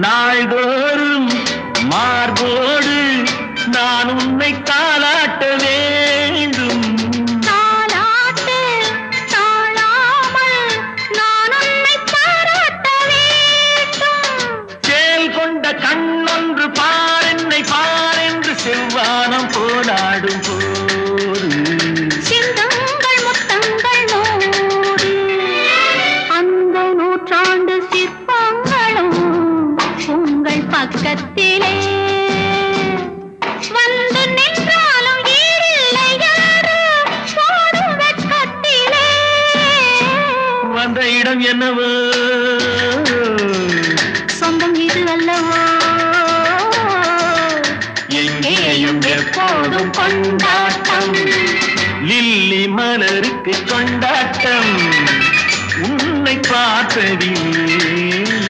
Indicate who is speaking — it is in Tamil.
Speaker 1: நாள்தோறும் மார்போடு நான் உன்னை தாளாட்ட வேண்டும்.
Speaker 2: தாலாட்டு தாழாமல் நான் உன்னை பாராட்ட வேண்டும்.
Speaker 1: சேல் கொண்ட கண்ணொன்று பாரென்னை பாரென்று செவ்வானம் போராடும் போது
Speaker 2: சிந்தங்கள் முத்தங்கள் நூறு அந்த நூற்றாண்டு சிற்பங்களும் உங்கள் பக்கத்திலே வந்து நின்றாலும் ஈரில்லை யாரு போடும் வெட்கத்திலே.
Speaker 1: வந்த இடம் என்னவோ
Speaker 2: சொந்தம் இது அல்லவோ
Speaker 1: எங்கேயும் எப்போதும் கொண்டாட்டம். லில்லி மலருக்கு கொண்டாட்டம் உன்னை பார்த்ததில்லை.